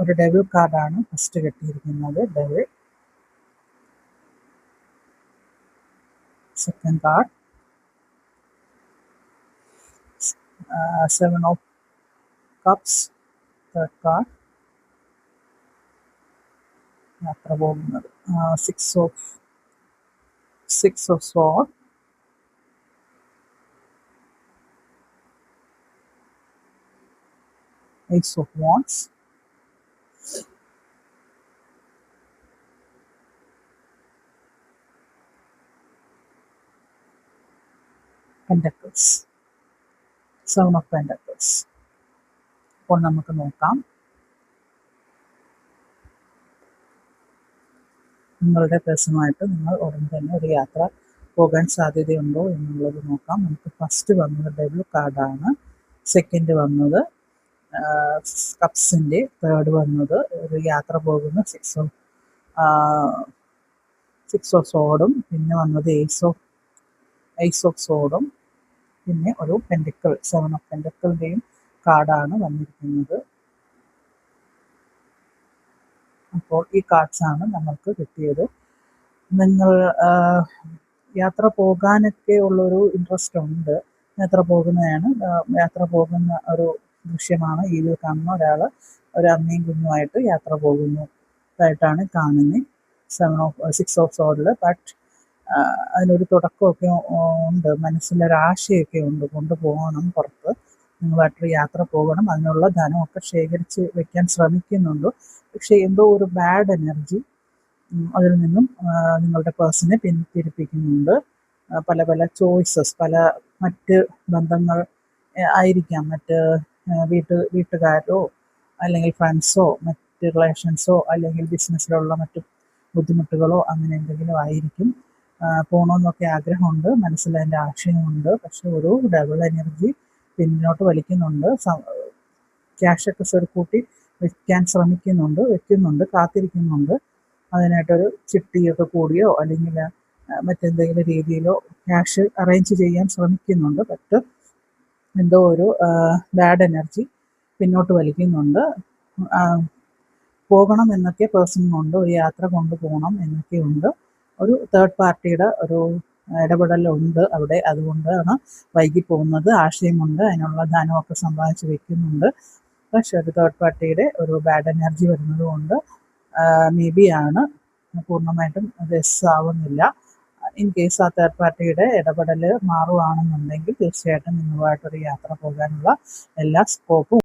ഒരു ഡെവിൾ കാർഡാണ് ഫസ്റ്റ് കിട്ടിയിരിക്കുന്നത്. Devil. Second card seven of cups. Third card യാത്ര പോകുന്നത്. Six of സോഡ്. Ace of Wands. Pentacles. Seven of Pentacles. അപ്പോൾ നമുക്ക് നോക്കാം നിങ്ങളുടെ പേഴ്സണുമായിട്ട് നിങ്ങൾ ഉടൻ തന്നെ ഒരു യാത്ര പോകാൻ സാധ്യതയുണ്ടോ എന്നുള്ളത് നോക്കാം. നമുക്ക് ഫസ്റ്റ് വന്നത് ഡെവിൾ കാർഡാണ്. സെക്കൻഡ് വന്നത് കപ്സിൻ്റെ. തേർഡ് വന്നത് ഒരു യാത്ര പോകുന്ന സിക്സ് ഓഫ് സോഡും. പിന്നെ വന്നത് ഏസ് ഓഫ് സോഡും. പിന്നെ ഒരു പെൻഡിക്കിൾ, സെവൻ ഓഫ് പെൻഡിക്കിളിൻ്റെയും കാർഡാണ് വന്നിരിക്കുന്നത്. അപ്പോൾ ഈ കാർഡ്സാണ് നമ്മൾക്ക് കിട്ടിയത്. നിങ്ങൾ യാത്ര പോകാനൊക്കെ ഉള്ളൊരു ഇൻട്രസ്റ്റ് ഉണ്ട്. യാത്ര പോകുന്ന ഒരു ദൃശ്യമാണ് ഇതിൽ കാണുന്ന ഒരാൾ ഒരു അമ്മയും കുഞ്ഞുമായിട്ട് യാത്ര പോകുന്നതായിട്ടാണ് കാണുന്നത് സിക്സ് ഓഫ് സോഡിൽ. ബട്ട് അതിനൊരു തുടക്കമൊക്കെ ഉണ്ട്, മനസ്സിലൊരാശയൊക്കെ ഉണ്ട്, കൊണ്ടുപോകണം, പുറത്ത് നിങ്ങളായിട്ടൊരു യാത്ര പോകണം, അതിനുള്ള ധനമൊക്കെ ശേഖരിച്ച് വെക്കാൻ ശ്രമിക്കുന്നുണ്ട്. പക്ഷേ എന്തോ ഒരു ബാഡ് എനർജി അതിൽ നിന്നും നിങ്ങളുടെ പേഴ്സണെ പിന്തിരിപ്പിക്കുന്നുണ്ട്. പല പല ചോയ്സസ്, മറ്റ് ബന്ധങ്ങൾ ആയിരിക്കാം, മറ്റ് വീട്ടുകാരോ അല്ലെങ്കിൽ ഫ്രണ്ട്സോ മറ്റ് റിലേഷൻസോ അല്ലെങ്കിൽ ബിസിനസ്സിലുള്ള മറ്റു ബുദ്ധിമുട്ടുകളോ അങ്ങനെ എന്തെങ്കിലും ആയിരിക്കും. പോകണമെന്നൊക്കെ ആഗ്രഹമുണ്ട്, മനസ്സിൽ അതിൻ്റെ ആശയമുണ്ട്. പക്ഷെ ഒരു ഡബിൾ എനർജി പിന്നോട്ട് വലിക്കുന്നുണ്ട്. ക്യാഷൊക്കെ സ്വരുക്കൂട്ടി വെക്കാൻ വെക്കുന്നുണ്ട്, കാത്തിരിക്കുന്നുണ്ട്. അതിനായിട്ടൊരു ചിട്ടിയൊക്കെ കൂടിയോ അല്ലെങ്കിൽ മറ്റെന്തെങ്കിലും രീതിയിലോ ക്യാഷ് അറേഞ്ച് ചെയ്യാൻ ശ്രമിക്കുന്നുണ്ട്. പക്ഷെ എന്തോ ഒരു ബാഡ് എനർജി പിന്നോട്ട് വലിക്കുന്നുണ്ട്. പോകണം എന്നൊക്കെ പേഴ്സണുണ്ട്, ഒരു യാത്ര കൊണ്ടുപോകണം എന്നൊക്കെയുണ്ട്. ഒരു തേർഡ് പാർട്ടിയുടെ ഒരു ഇടപെടലുണ്ട് അവിടെ. അതുകൊണ്ടാണ് വൈകി പോകുന്നത്. ആശയമുണ്ട്, അതിനുള്ള ധനമൊക്കെ സമ്പാദിച്ച് വെക്കുന്നുണ്ട്. പക്ഷെ ഒരു തേർഡ് പാർട്ടിയുടെ ഒരു ബാഡ് എനർജി വരുന്നത് കൊണ്ട് മേ ബി ആണ്, പൂർണ്ണമായിട്ടും യെസ് ആവുന്നില്ല. ഇൻ കേസ് ആ തേർഡ് പാർട്ടിയുടെ ഇടപെടൽ മാറുകയാണെന്നുണ്ടെങ്കിൽ തീർച്ചയായിട്ടും നിങ്ങളുമായിട്ടൊരു യാത്ര പോകാനുള്ള എല്ലാ സ്കോപ്പും